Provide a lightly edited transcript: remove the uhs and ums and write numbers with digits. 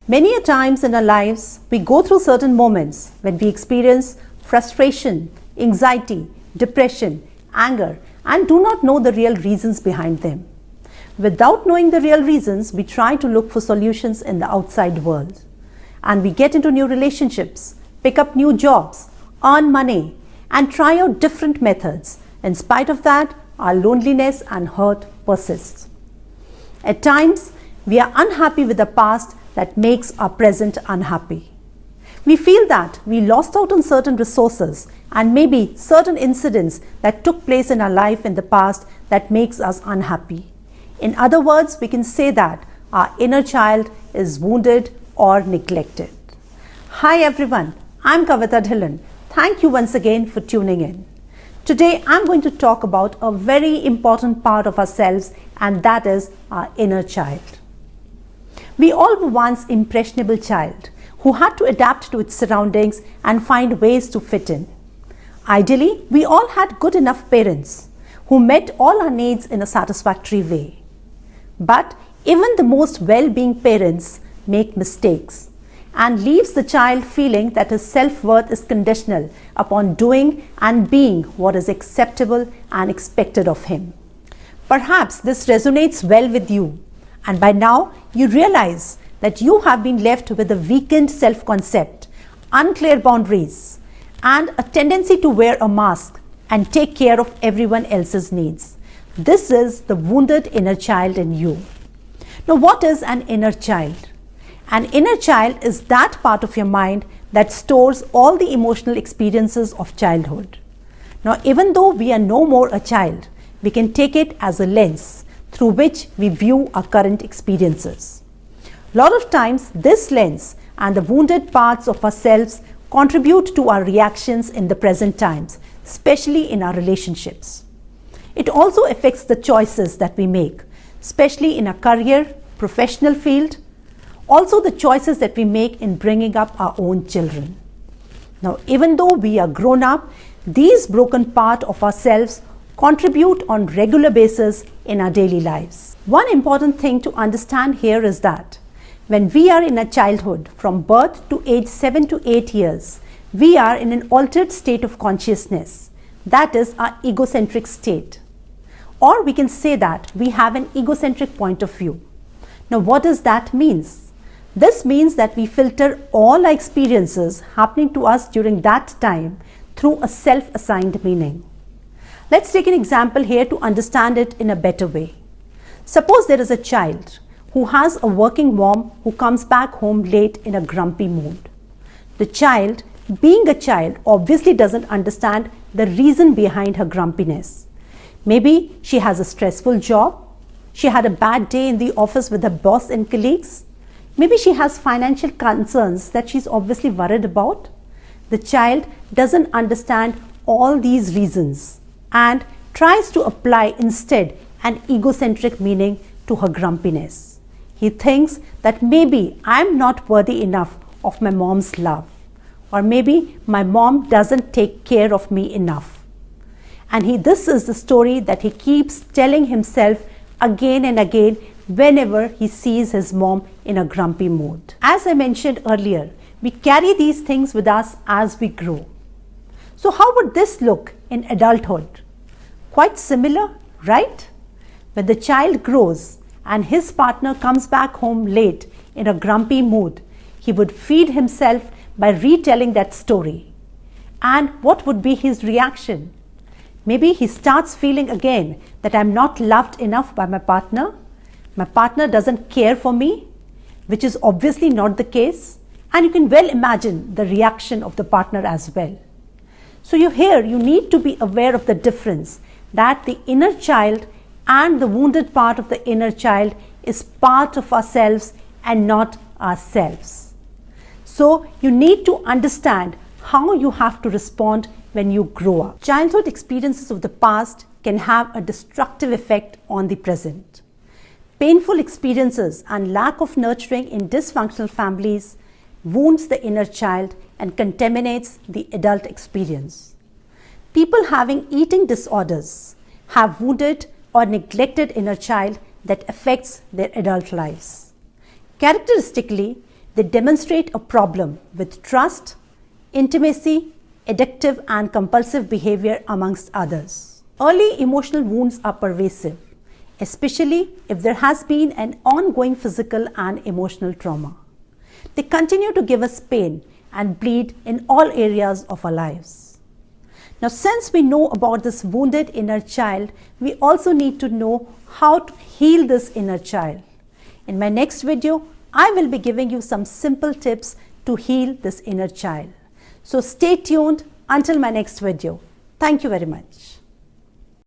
Many a times in our lives, we go through certain moments when we experience frustration, anxiety, depression, anger, and do not know the real reasons behind them. Without knowing the real reasons, we try to look for solutions in the outside world. And we get into new relationships, pick up new jobs, earn money, and try out different methods. In spite of that, our loneliness and hurt persists. At times, we are unhappy with the past that makes our present unhappy. We feel that we lost out on certain resources and maybe certain incidents that took place in our life in the past that makes us unhappy. In other words, we can say that our inner child is wounded or neglected. Hi everyone, I'm Kavita Dhillon. Thank you once again for tuning in. Today I'm going to talk about a very important part of ourselves, and that is our inner child. We all were once an impressionable child who had to adapt to its surroundings and find ways to fit in. Ideally, we all had good enough parents who met all our needs in a satisfactory way. But even the most well-being parents make mistakes and leaves the child feeling that his self-worth is conditional upon doing and being what is acceptable and expected of him. Perhaps this resonates well with you, and by now you realize that you have been left with a weakened self-concept, unclear boundaries, and a tendency to wear a mask and take care of everyone else's needs. This is the wounded inner child in you. Now, what is an inner child? An inner child is that part of your mind that stores all the emotional experiences of childhood. Now, even though we are no more a child, we can take it as a lens through which we view our current experiences. A lot of times, this lens and the wounded parts of ourselves contribute to our reactions in the present times, especially in our relationships. It also affects the choices that we make, especially in our career, professional field, also the choices that we make in bringing up our own children. Now, even though we are grown up, these broken parts of ourselves contribute on regular basis in our daily lives. One important thing to understand here is that when we are in a childhood from birth to age 7 to 8 years, we are in an altered state of consciousness. That is our egocentric state. Or we can say that we have an egocentric point of view. Now, what does that mean? This means that we filter all our experiences happening to us during that time through a self-assigned meaning. Let's take an example here to understand it in a better way. Suppose there is a child who has a working mom who comes back home late in a grumpy mood. The child, being a child, obviously doesn't understand the reason behind her grumpiness. Maybe she has a stressful job. She had a bad day in the office with her boss and colleagues. Maybe she has financial concerns that she's obviously worried about. The child doesn't understand all these reasons and tries to apply instead an egocentric meaning to her grumpiness. He thinks that maybe I'm not worthy enough of my mom's love, or maybe my mom doesn't take care of me enough. And this is the story that he keeps telling himself again and again whenever he sees his mom in a grumpy mood. As I mentioned earlier, we carry these things with us as we grow. So how would this look in adulthood? Quite similar, right? When the child grows and his partner comes back home late in a grumpy mood, he would feed himself by retelling that story. And what would be his reaction? Maybe he starts feeling again that I'm not loved enough by my partner doesn't care for me, which is obviously not the case. And you can well imagine the reaction of the partner as well. So you need to be aware of the difference that the inner child and the wounded part of the inner child is part of ourselves and not ourselves. So you need to understand how you have to respond when you grow up. Childhood experiences of the past can have a destructive effect on the present. Painful experiences and lack of nurturing in dysfunctional families wounds the inner child and contaminates the adult experience. People having eating disorders have wounded or neglected inner child that affects their adult lives. Characteristically, They demonstrate a problem with trust, intimacy, addictive and compulsive behavior amongst others. Early emotional wounds are pervasive, especially if there has been an ongoing physical and emotional trauma. They continue to give us pain and bleed in all areas of our lives. Now, since we know about this wounded inner child, we also need to know how to heal this inner child. In my next video, I will be giving you some simple tips to heal this inner child. So stay tuned until my next video. Thank you very much.